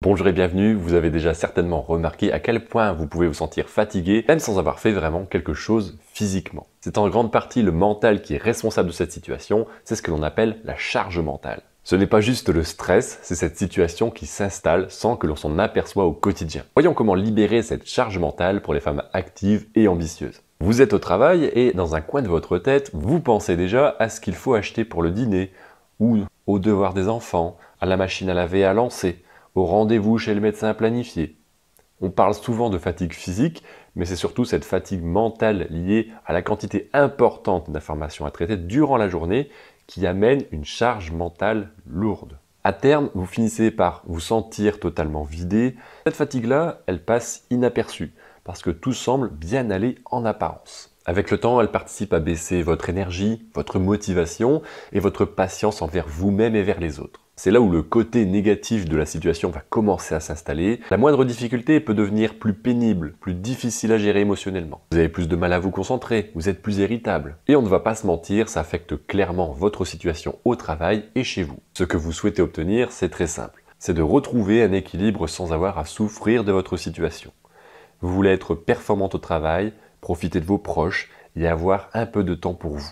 Bonjour et bienvenue, vous avez déjà certainement remarqué à quel point vous pouvez vous sentir fatigué, même sans avoir fait vraiment quelque chose physiquement. C'est en grande partie le mental qui est responsable de cette situation, c'est ce que l'on appelle la charge mentale. Ce n'est pas juste le stress, c'est cette situation qui s'installe sans que l'on s'en aperçoive au quotidien. Voyons comment libérer cette charge mentale pour les femmes actives et ambitieuses. Vous êtes au travail et dans un coin de votre tête, vous pensez déjà à ce qu'il faut acheter pour le dîner, ou aux devoirs des enfants, à la machine à laver à lancer, au rendez-vous chez le médecin planifié. On parle souvent de fatigue physique, mais c'est surtout cette fatigue mentale liée à la quantité importante d'informations à traiter durant la journée qui amène une charge mentale lourde. À terme, vous finissez par vous sentir totalement vidé. Cette fatigue-là, elle passe inaperçue, parce que tout semble bien aller en apparence. Avec le temps, elle participe à baisser votre énergie, votre motivation et votre patience envers vous-même et vers les autres. C'est là où le côté négatif de la situation va commencer à s'installer. La moindre difficulté peut devenir plus pénible, plus difficile à gérer émotionnellement. Vous avez plus de mal à vous concentrer, vous êtes plus irritable. Et on ne va pas se mentir, ça affecte clairement votre situation au travail et chez vous. Ce que vous souhaitez obtenir, c'est très simple. C'est de retrouver un équilibre sans avoir à souffrir de votre situation. Vous voulez être performante au travail, profiter de vos proches et avoir un peu de temps pour vous.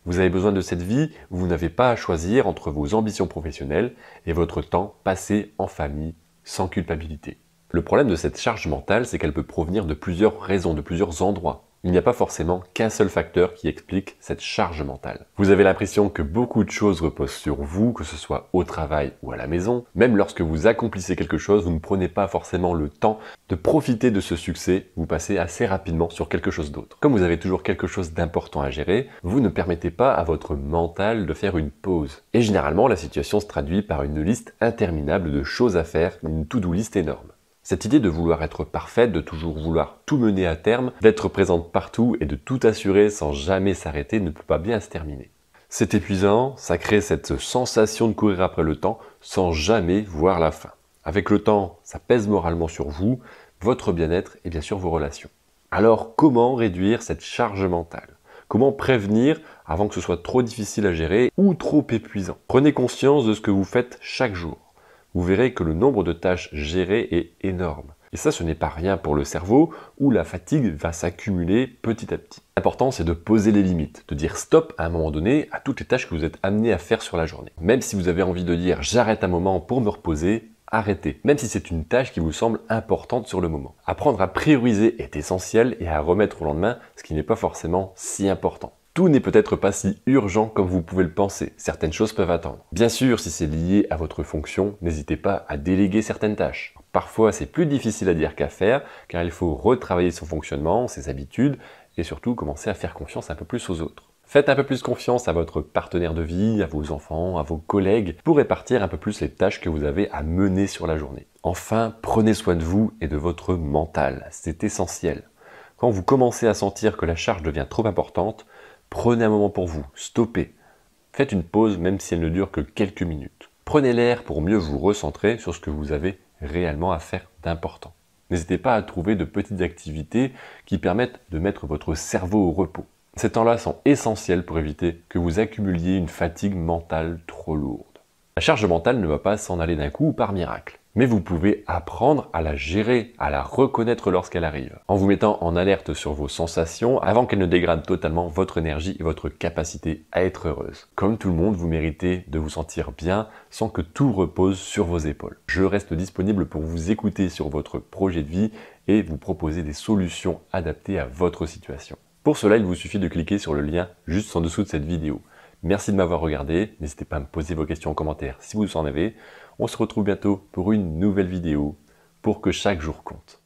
Vous avez besoin de cette vie où vous n'avez pas à choisir entre vos ambitions professionnelles et votre temps passé en famille sans culpabilité. Le problème de cette charge mentale, c'est qu'elle peut provenir de plusieurs raisons, de plusieurs endroits. Il n'y a pas forcément qu'un seul facteur qui explique cette charge mentale. Vous avez l'impression que beaucoup de choses reposent sur vous, que ce soit au travail ou à la maison. Même lorsque vous accomplissez quelque chose, vous ne prenez pas forcément le temps de profiter de ce succès, vous passez assez rapidement sur quelque chose d'autre. Comme vous avez toujours quelque chose d'important à gérer, vous ne permettez pas à votre mental de faire une pause. Et généralement, la situation se traduit par une liste interminable de choses à faire, une to-do list énorme. Cette idée de vouloir être parfaite, de toujours vouloir tout mener à terme, d'être présente partout et de tout assurer sans jamais s'arrêter ne peut pas bien se terminer. C'est épuisant, ça crée cette sensation de courir après le temps sans jamais voir la fin. Avec le temps, ça pèse moralement sur vous, votre bien-être et bien sûr vos relations. Alors comment réduire cette charge mentale ? Comment prévenir avant que ce soit trop difficile à gérer ou trop épuisant ? Prenez conscience de ce que vous faites chaque jour. Vous verrez que le nombre de tâches gérées est énorme. Et ça, ce n'est pas rien pour le cerveau où la fatigue va s'accumuler petit à petit. L'important, c'est de poser les limites, de dire stop à un moment donné à toutes les tâches que vous êtes amené à faire sur la journée. Même si vous avez envie de dire j'arrête un moment pour me reposer, arrêtez, même si c'est une tâche qui vous semble importante sur le moment. Apprendre à prioriser est essentiel et à remettre au lendemain ce qui n'est pas forcément si important. Tout n'est peut-être pas si urgent comme vous pouvez le penser, certaines choses peuvent attendre. Bien sûr, si c'est lié à votre fonction, n'hésitez pas à déléguer certaines tâches. Parfois, c'est plus difficile à dire qu'à faire, car il faut retravailler son fonctionnement, ses habitudes, et surtout commencer à faire confiance un peu plus aux autres. Faites un peu plus confiance à votre partenaire de vie, à vos enfants, à vos collègues, pour répartir un peu plus les tâches que vous avez à mener sur la journée. Enfin, prenez soin de vous et de votre mental, c'est essentiel. Quand vous commencez à sentir que la charge devient trop importante, prenez un moment pour vous, stoppez. Faites une pause même si elle ne dure que quelques minutes. Prenez l'air pour mieux vous recentrer sur ce que vous avez réellement à faire d'important. N'hésitez pas à trouver de petites activités qui permettent de mettre votre cerveau au repos. Ces temps-là sont essentiels pour éviter que vous accumuliez une fatigue mentale trop lourde. La charge mentale ne va pas s'en aller d'un coup ou par miracle. Mais vous pouvez apprendre à la gérer, à la reconnaître lorsqu'elle arrive, en vous mettant en alerte sur vos sensations avant qu'elles ne dégradent totalement votre énergie et votre capacité à être heureuse. Comme tout le monde, vous méritez de vous sentir bien sans que tout repose sur vos épaules. Je reste disponible pour vous écouter sur votre projet de vie et vous proposer des solutions adaptées à votre situation. Pour cela, il vous suffit de cliquer sur le lien juste en dessous de cette vidéo. Merci de m'avoir regardé, n'hésitez pas à me poser vos questions en commentaire si vous en avez. On se retrouve bientôt pour une nouvelle vidéo pour que chaque jour compte.